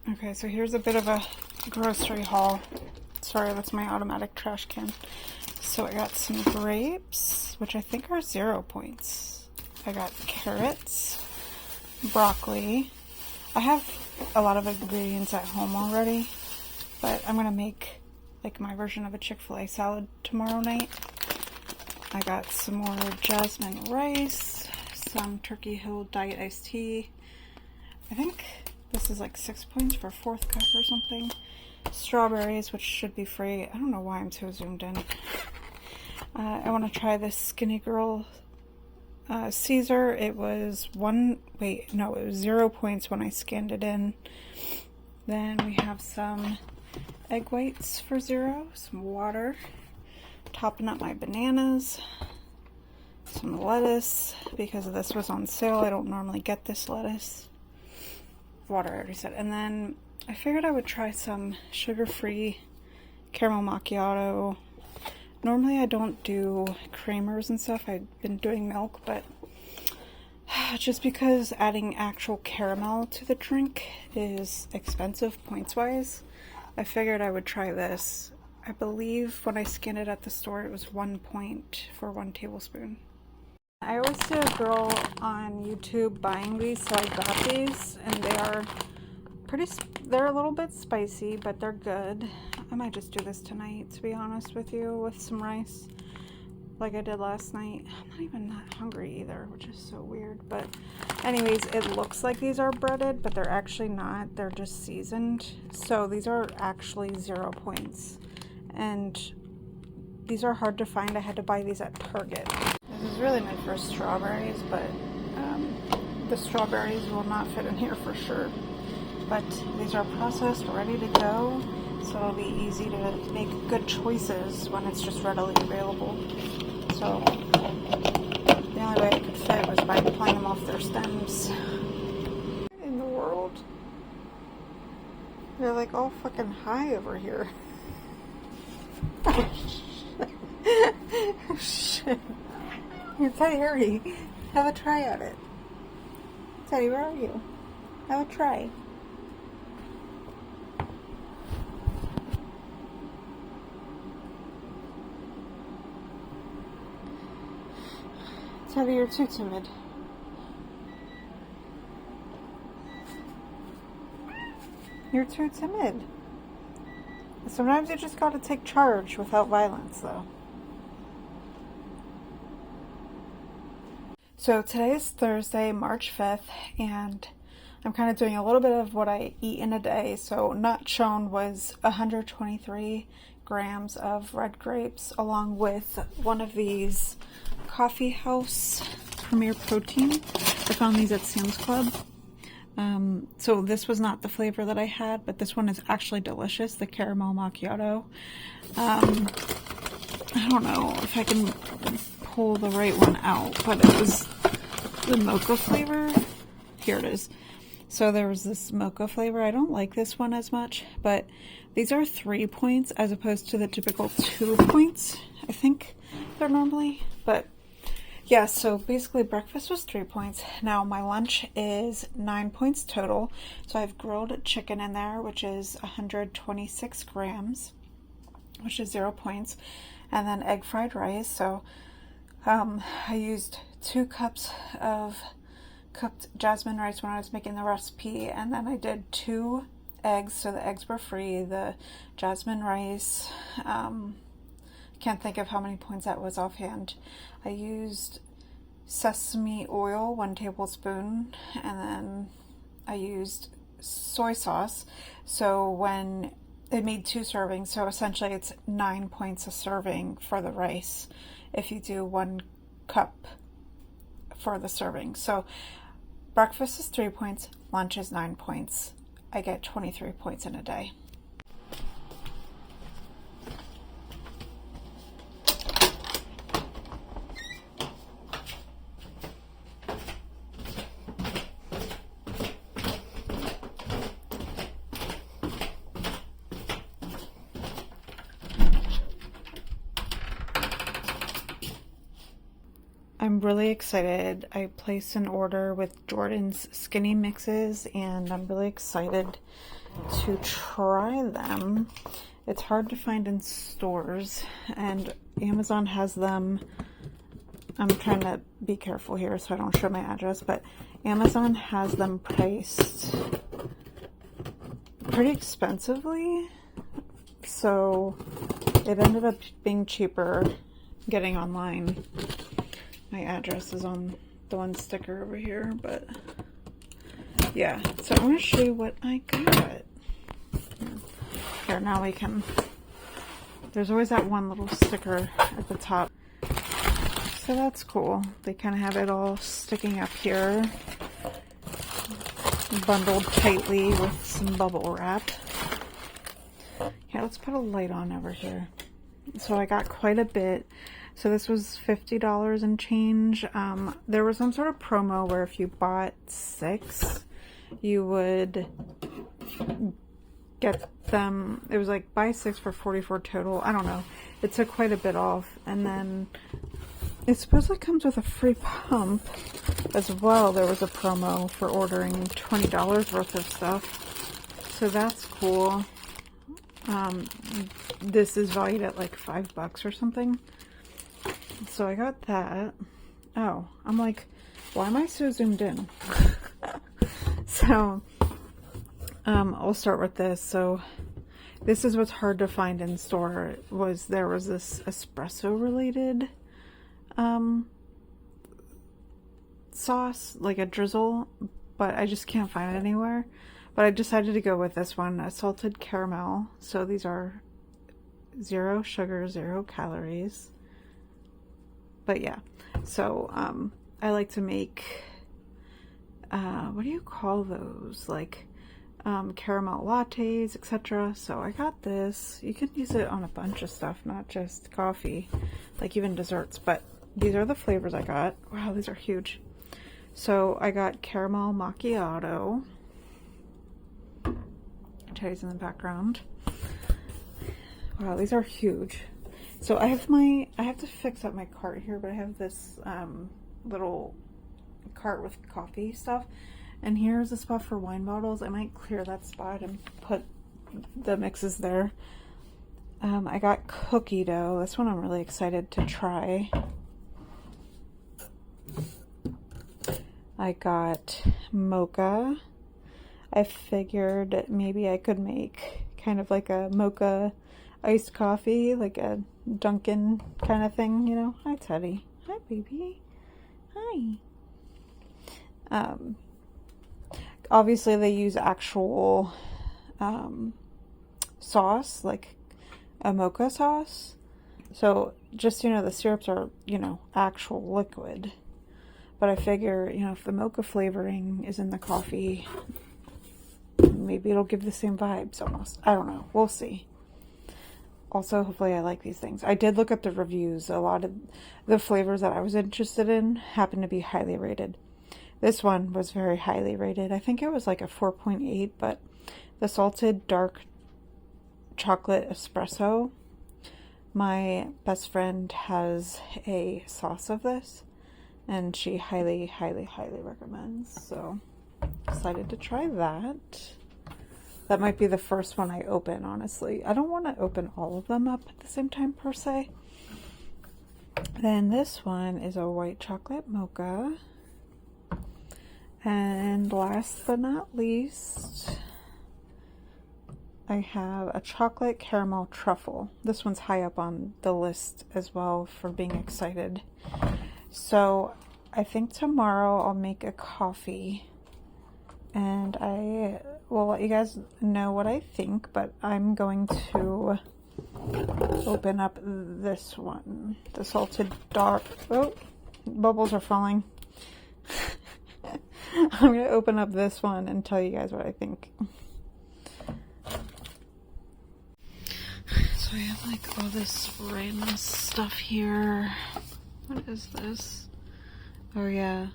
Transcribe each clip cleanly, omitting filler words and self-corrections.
Okay, so here's a bit of a grocery haul. Sorry, that's my automatic trash can. So I got some grapes, which I think are 0 points. I got carrots, broccoli. I have a lot of ingredients at home already, but I'm gonna make like my version of a Chick-fil-A salad tomorrow night. I got some more jasmine rice, some Turkey Hill Diet Iced Tea. I think this is like 6 points for 4th cup or something. Strawberries, which should be free. I don't know why I'm so zoomed in. I want to try this Skinny Girl Caesar. It was it was 0 points when I scanned it in. Then we have some egg whites for 0, some water, topping up my bananas, some lettuce, because this was on sale. I don't normally get this lettuce. Water, I already said. And then I figured I would try some sugar-free caramel macchiato. Normally I don't do creamers and stuff. I've been doing milk, but just because adding actual caramel to the drink is expensive points-wise, I figured I would try this. I believe when I scanned it at the store, it was 1 point for 1 tablespoon. I always see a girl on YouTube buying these, so I got these, and they're a little bit spicy, but they're good. I might just do this tonight, to be honest with you, with some rice, like I did last night. I'm not even that hungry either, which is so weird, but anyways, it looks like these are breaded, but they're actually not. They're just seasoned, so these are actually 0 points, and these are hard to find. I had to buy these at Target. This is really meant for strawberries, but the strawberries will not fit in here for sure. But these are processed, ready to go, so it'll be easy to make good choices when it's just readily available. So the only way I could fit was by pulling them off their stems. In the world, they're like all fucking high over here. Oh shit. Teddy, hurry. Have a try at it. Teddy, where are you? Have a try. Teddy, you're too timid. You're too timid. Sometimes you just gotta take charge without violence, though. So today is Thursday, March 5th, and I'm kind of doing a little bit of what I eat in a day. So not shown was 123 grams of red grapes, along with one of these Coffee House Premier Protein. I found these at Sam's Club. So this was not the flavor that I had, but this one is actually delicious, the caramel macchiato. I don't know if I can pull the right one out, but it was the mocha flavor. Here it is. So there was this mocha flavor. I don't like this one as much, but these are 3 points as opposed to the typical 2 points, I think they're normally. But yeah, so basically breakfast was 3 points. Now my lunch is 9 points total. So I have grilled chicken in there, which is 126 grams, which is 0 points. And then egg fried rice. So I used 2 cups of cooked jasmine rice when I was making the recipe, and then I did 2 eggs, so the eggs were free. The jasmine rice, can't think of how many points that was offhand. I used sesame oil, 1 tablespoon, and then I used soy sauce. So when it made 2 servings, so essentially it's 9 points a serving for the rice if you do 1 cup for the serving. So breakfast is 3 points, lunch is 9 points. I get 23 points in a day. I'm I'm really excited. I placed an order with Jordan's Skinny Mixes, and I'm really excited to try them. It's hard to find in stores, and Amazon has them. I'm trying to be careful here so I don't show my address, but Amazon has them priced pretty expensively, so it ended up being cheaper getting online. My address is on the one sticker over here, but yeah, so I'm going to show you what I got. Here, now we can, there's always that one little sticker at the top. So that's cool. They kind of have it all sticking up here, bundled tightly with some bubble wrap. Yeah, let's put a light on over here. So I got quite a bit. So this was $50 and change. There was some sort of promo where if you bought 6, you would get them. It was like buy 6 for $44 total. I don't know. It took quite a bit off. And then it supposedly comes with a free pump as well. There was a promo for ordering $20 worth of stuff. So that's cool. This is valued at like $5 or something. So I got that. Oh, I'm like, why am I so zoomed in? So, I'll start with this. So this is what's hard to find in store. There was this espresso related sauce, like a drizzle, but I just can't find it anywhere. But I decided to go with this one, a salted caramel. So these are 0 sugar, 0 calories. But yeah, so I like to make, what do you call those? Like caramel lattes, etc. So I got this. You can use it on a bunch of stuff, not just coffee, like even desserts. But these are the flavors I got. Wow, these are huge. So I got caramel macchiato. Teddy's in the background. Wow, these are huge. So I have to fix up my cart here, but I have this little cart with coffee stuff. And here's a spot for wine bottles. I might clear that spot and put the mixes there. I got cookie dough. This one I'm really excited to try. I got mocha. I figured maybe I could make kind of like a mocha iced coffee, like a Dunkin' kind of thing, you know. Hi, Teddy. Hi, baby. Hi. Obviously they use actual sauce, like a mocha sauce. So just, you know, the syrups are, you know, actual liquid. But I figure, you know, if the mocha flavoring is in the coffee, maybe it'll give the same vibes almost. I don't know. We'll see. Also, hopefully I like these things. I did look up the reviews. A lot of the flavors that I was interested in happen to be highly rated. This one was very highly rated. I think it was like a 4.8, but the salted dark chocolate espresso, my best friend has a sauce of this, and she highly, highly, highly recommends. So, excited to try that. That might be the first one I open, honestly. I don't want to open all of them up at the same time, per se. Then this one is a white chocolate mocha. And last but not least, I have a chocolate caramel truffle. This one's high up on the list as well for being excited. So I think tomorrow I'll make a coffee. And I will let you guys know what I think, but I'm going to open up this one. The salted dark... Oh, bubbles are falling. I'm going to open up this one and tell you guys what I think. So I have like all this random stuff here. What is this? Oh yeah,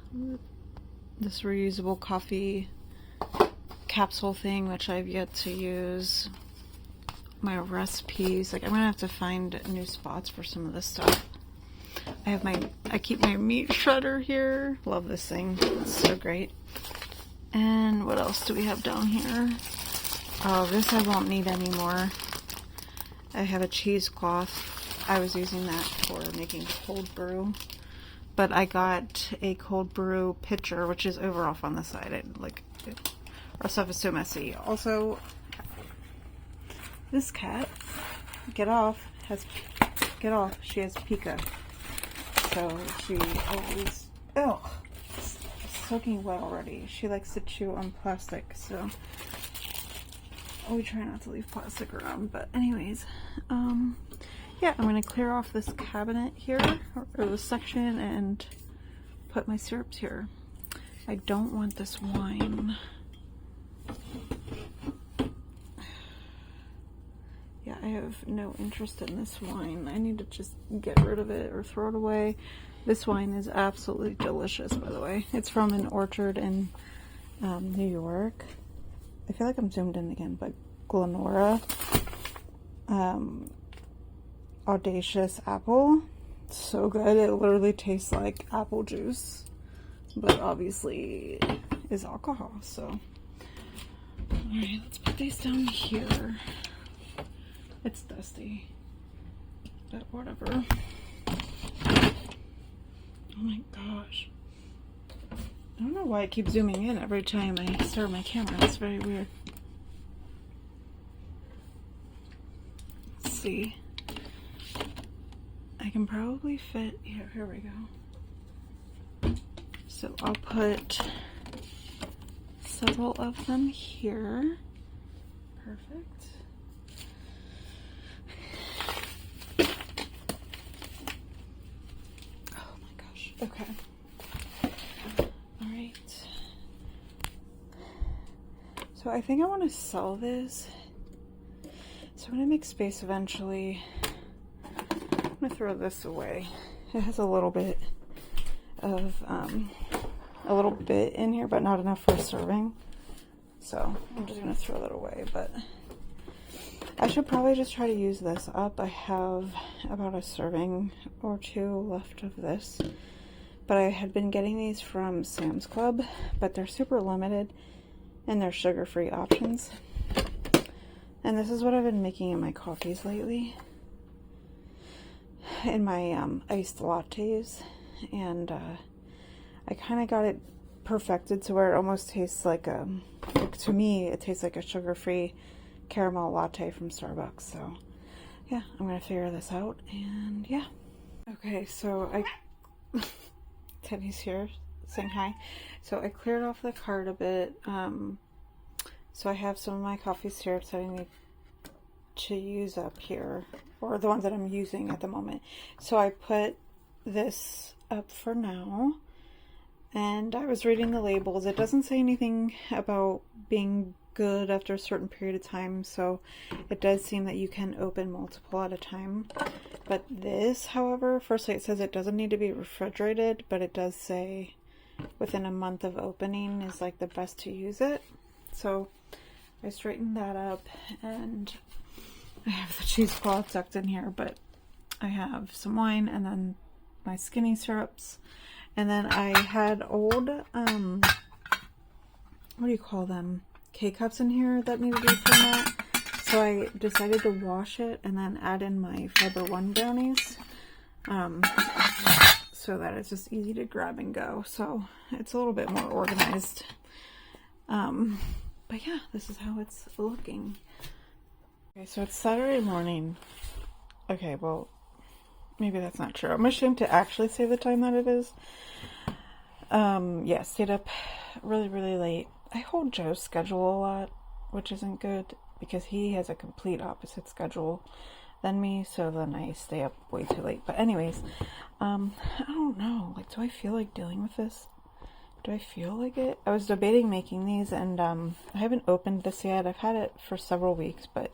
this reusable coffee capsule thing, which I've yet to use. My recipes, like I'm gonna have to find new spots for some of this stuff. I keep my meat shredder here. Love this thing. It's so great. And what else do we have down here? Oh, this I won't need anymore. I have a cheesecloth. I was using that for making cold brew. But I got a cold brew pitcher, which is over off on the side. Our stuff is so messy. Also, this cat, get off. She has pica. So she always, it's soaking wet already. She likes to chew on plastic, so we try not to leave plastic around. But anyways, yeah, I'm gonna clear off this cabinet here, or this section, and put my syrups here. I don't want this wine. Yeah, I have no interest in this wine. I need to just get rid of it or throw it away. This wine is absolutely delicious, by the way. It's from an orchard in New York. I feel like I'm zoomed in again, but Glenora Audacious Apple. So good. It literally tastes like apple juice, but obviously is alcohol. So, alright, let's put these down here. It's dusty, but whatever. Oh my gosh. I don't know why I keep zooming in every time I start my camera. It's very weird. Let's see. I can probably fit, here we go. So I'll put several of them here. Perfect. Okay. Alright. So I think I want to sell this. So I'm going to make space eventually. I'm going to throw this away. It has a little bit of, in here, but not enough for a serving. So I'm just going to throw that away, but I should probably just try to use this up. I have about a serving or two left of this. But I had been getting these from Sam's Club, but they're super limited and they're sugar-free options. And this is what I've been making in my coffees lately. In my iced lattes. And I kind of got it perfected to where it almost tastes like to me, it tastes like a sugar-free caramel latte from Starbucks. So yeah, I'm going to figure this out, and yeah. Okay, so Teddy's here saying hi. So I cleared off the cart a bit. So I have some of my coffee syrups that I need to use up here, or the ones that I'm using at the moment. So I put this up for now, and I was reading the labels. It doesn't say anything about being good after a certain period of time, so it does seem that you can open multiple at a time. But this, however, firstly it says it doesn't need to be refrigerated, but it does say within a month of opening is like the best to use it. So I straightened that up, and I have the cheesecloth tucked in here, but I have some wine and then my skinny syrups, and then I had old what do you call them, K-cups in here that needed reformat. So I decided to wash it and then add in my Fiber One brownies, so that it's just easy to grab and go. So it's a little bit more organized. But yeah, this is how it's looking. Okay, so it's Saturday morning. Okay, well, maybe that's not true. I'm ashamed to actually say the time that it is. Yeah, stayed up really, really late. I hold Joe's schedule a lot, which isn't good, because he has a complete opposite schedule than me, so then I stay up way too late. But anyways, I don't know, like, do I feel like dealing with this? Do I feel like it? I was debating making these, and I haven't opened this yet. I've had it for several weeks, but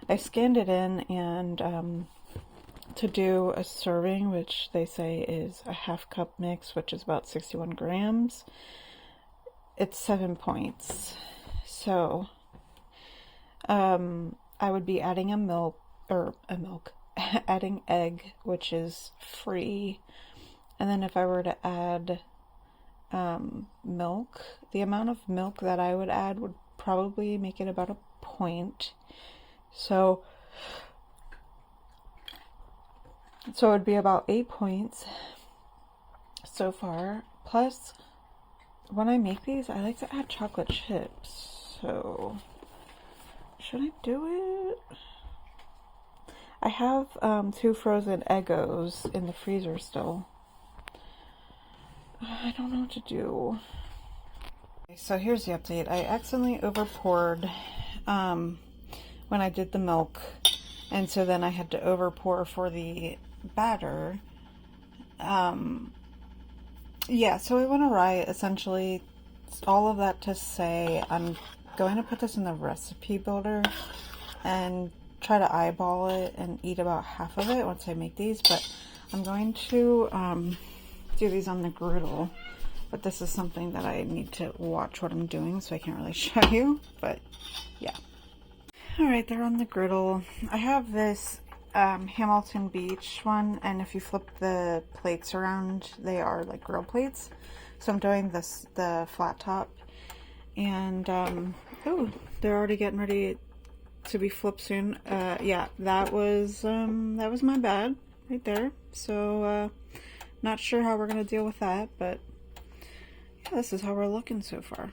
I scanned it in, and to do a serving, which they say is a half cup mix, which is about 61 grams, it's 7 points. So I would be adding a adding egg, which is free. And then if I were to add milk, the amount of milk that I would add would probably make it about a point. So it would be about 8 points so far. Plus, when I make these, I like to add chocolate chips. So, should I do it? I have 2 frozen Eggos in the freezer still. I don't know what to do. Okay, so here's the update. I accidentally overpoured when I did the milk, and so then I had to overpour for the batter. Yeah, so it went awry. Essentially, all of that to say, I'm going to put this in the recipe builder and try to eyeball it and eat about half of it once I make these, but I'm going to do these on the griddle. But this is something that I need to watch what I'm doing, so I can't really show you, but yeah. Alright, they're on the griddle. I have this Hamilton Beach one, and if you flip the plates around, they are like grill plates. So I'm doing the flat top, and oh, they're already getting ready to be flipped soon. Yeah, that was my bad right there. So not sure how we're gonna deal with that, but yeah, this is how we're looking so far.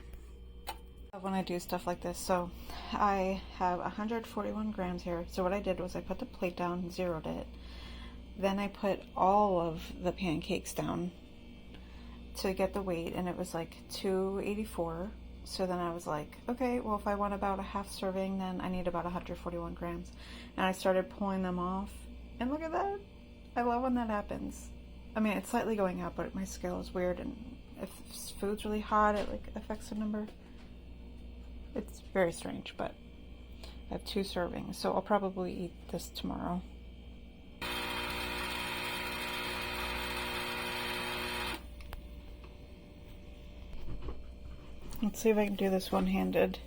When I do stuff like this, so I have 141 grams here. So what I did was I put the plate down, zeroed it, then I put all of the pancakes down to get the weight, and it was like 284. So then I was like, okay, well, if I want about a half serving, then I need about 141 grams. And I started pulling them off, and look at that. I love when that happens. I mean, it's slightly going up, but my scale is weird, and if food's really hot, it like affects the number. It's very strange, but I have 2 servings, so I'll probably eat this tomorrow. Let's see if I can do this one-handed.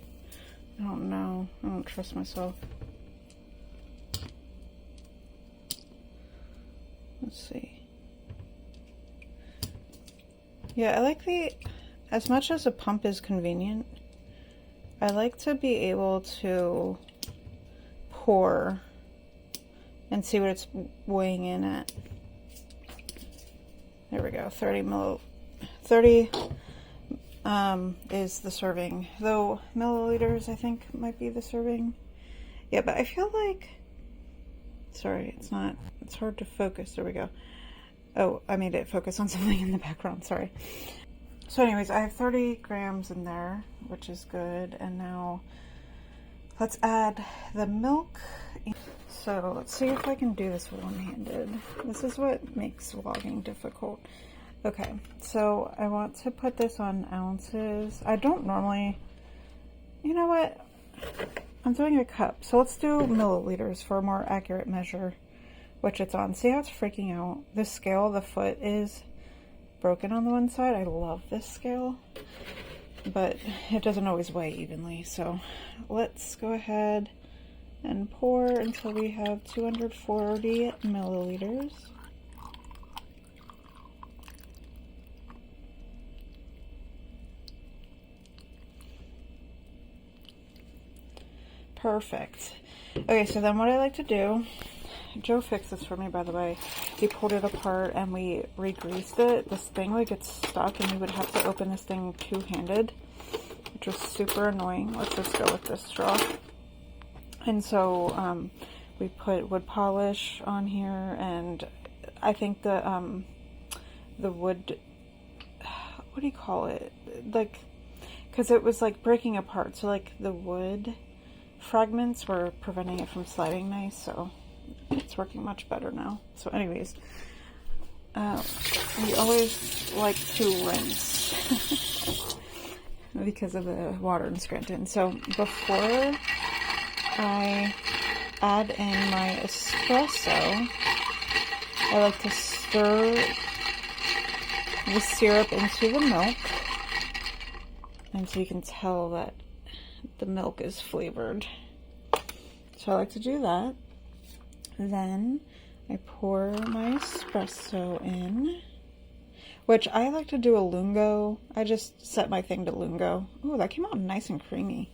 I don't know. I don't trust myself. Let's see. Yeah, I like as much as a pump is convenient, I like to be able to pour and see what it's weighing in at. There we go, 30 is the serving, though milliliters I think might be the serving. Yeah, but I feel like, sorry, it's hard to focus. There we go. Oh, I made it focus on something in the background, sorry. So anyways, I have 30 grams in there, which is good. And now let's add the milk. So let's see if I can do this one-handed. This is what makes vlogging difficult. Okay, so I want to put this on ounces. I don't normally, you know what? I'm doing a cup. So let's do milliliters for a more accurate measure, which it's on. See how it's freaking out? The scale, the foot is broken on the one side. I love this scale, but it doesn't always weigh evenly. So let's go ahead and pour until we have 240 milliliters. Perfect. Okay, so then what I like to do, Joe fixed this for me, by the way. He pulled it apart and we re-greased it. This thing would get stuck and we would have to open this thing two-handed, which was super annoying. Let's just go with this straw. And so we put wood polish on here, and I think the wood, what do you call it? Like, because it was like breaking apart, so like the wood fragments were preventing it from sliding nice, so it's working much better now. So anyways, we always like to rinse because of the water in Scranton. So before I add in my espresso, I like to stir the syrup into the milk, and so you can tell that the milk is flavored. So I like to do that. Then I pour my espresso in, which I like to do a lungo. I just set my thing to lungo. Ooh, that came out nice and creamy.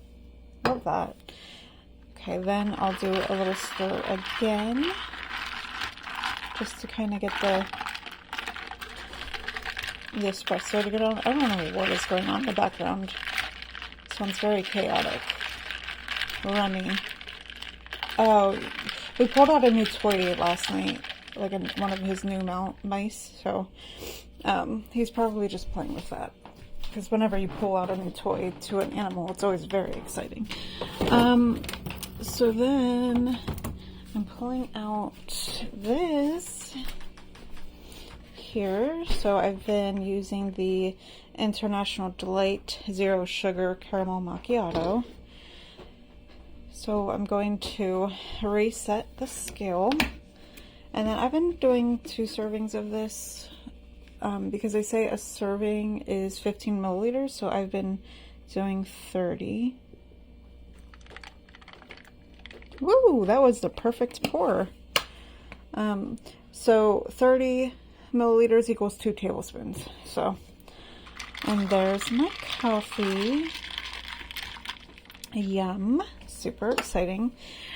Love that. Okay, then I'll do a little stir again, just to kind of get the espresso to get on. I don't know what is going on in the background. This one's very chaotic. Running. Oh, we pulled out a new toy last night, like one of his new mice, so he's probably just playing with that. Because whenever you pull out a new toy to an animal, it's always very exciting. So then I'm pulling out this here. So I've been using the International Delight Zero Sugar Caramel Macchiato. So I'm going to reset the scale. And then I've been doing 2 servings of this because they say a serving is 15 milliliters. So I've been doing 30. Woo, that was the perfect pour. So 30 milliliters equals 2 tablespoons. So, and there's my coffee. Yum. Super exciting.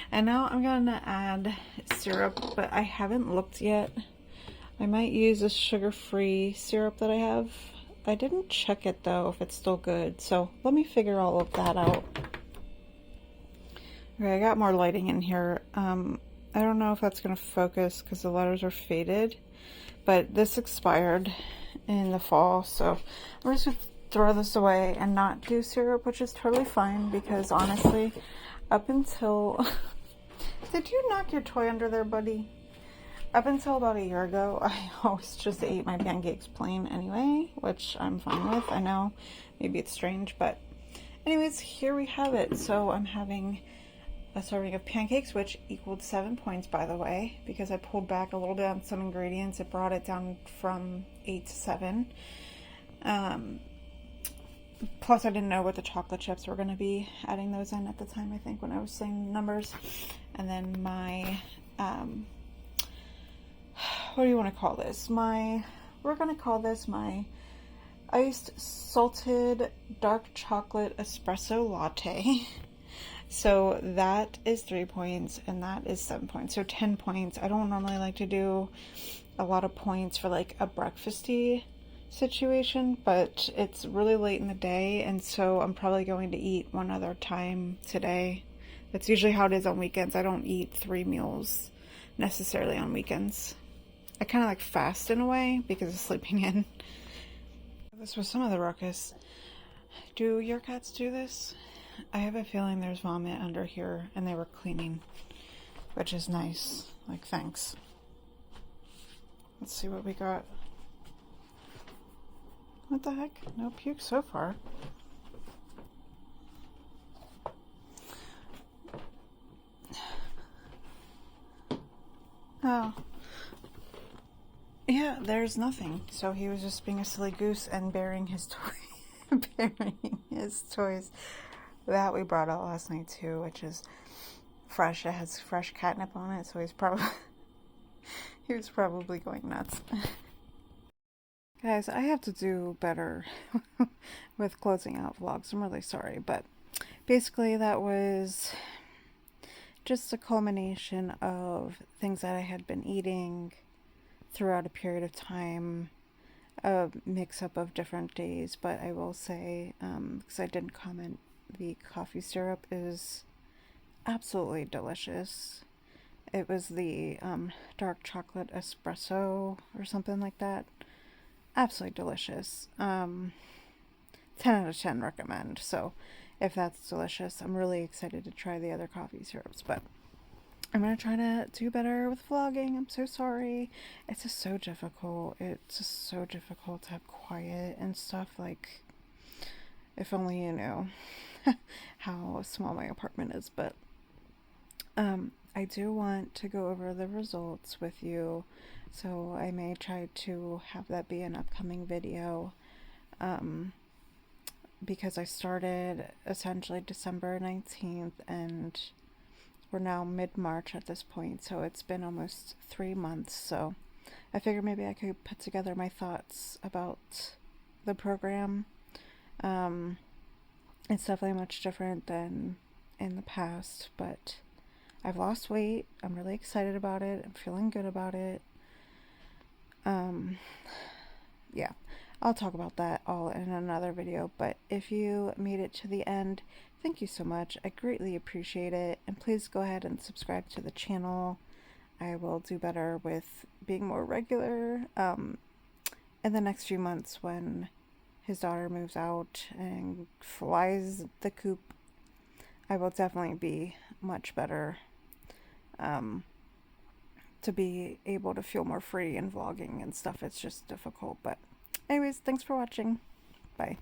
And now I'm gonna add syrup, but I haven't looked yet. I might use a sugar-free syrup that I have. I didn't check it though, if it's still good. So let me figure all of that out. Okay, I got more lighting in here. I don't know if that's gonna focus because the letters are faded, but this expired in the fall, so I'm just gonna throw this away and not do syrup, which is totally fine because honestly, up until did you knock your toy under there, buddy? Up until about a year ago, I always just ate my pancakes plain anyway, which I'm fine with. I know maybe it's strange, but anyways, here we have it. So I'm having a serving of pancakes, which equaled 7 points, by the way, because I pulled back a little bit on some ingredients. It brought it down from 8 to 7. Plus, I didn't know what the chocolate chips were going to be, adding those in at the time, I think, when I was saying numbers. And then my, what do you want to call this? We're going to call this my iced salted dark chocolate espresso latte. So that is 3 points, and that is 7 points. So 10 points. I don't normally like to do a lot of points for like a breakfasty situation, but it's really late in the day, and so I'm probably going to eat one other time today. That's usually how it is on weekends. I don't eat 3 meals necessarily on weekends. I kind of like fast in a way because of sleeping in. This was some of the ruckus. Do your cats do this? I have a feeling there's vomit under here, and they were cleaning, which is nice. Like, thanks. Let's see what we got. What the heck? No puke so far. Oh. Yeah, there's nothing. So he was just being a silly goose and burying his toy, burying his toys that we brought out last night too, which is fresh. It has fresh catnip on it, so he was probably going nuts. Guys, I have to do better with closing out vlogs. I'm really sorry, but basically that was just a culmination of things that I had been eating throughout a period of time, a mix-up of different days. But I will say, because I didn't comment, the coffee syrup is absolutely delicious. It was the dark chocolate espresso or something like that. Absolutely delicious. 10 out of 10 recommend. So if that's delicious, I'm really excited to try the other coffee syrups, but I'm going to try to do better with vlogging. I'm so sorry. It's just so difficult. It's just so difficult to have quiet and stuff. Like, if only you knew how small my apartment is. But I do want to go over the results with you, so I may try to have that be an upcoming video, because I started essentially December 19th, and we're now mid-March at this point, so it's been almost 3 months. So I figured maybe I could put together my thoughts about the program. It's definitely much different than in the past, but I've lost weight. I'm really excited about it. I'm feeling good about it. Yeah, I'll talk about that all in another video, but if you made it to the end, thank you so much. I greatly appreciate it, and please go ahead and subscribe to the channel. I will do better with being more regular in the next few months when his daughter moves out and flies the coop. I will definitely be much better to be able to feel more free in vlogging and stuff. It's just difficult, but anyways, thanks for watching. Bye.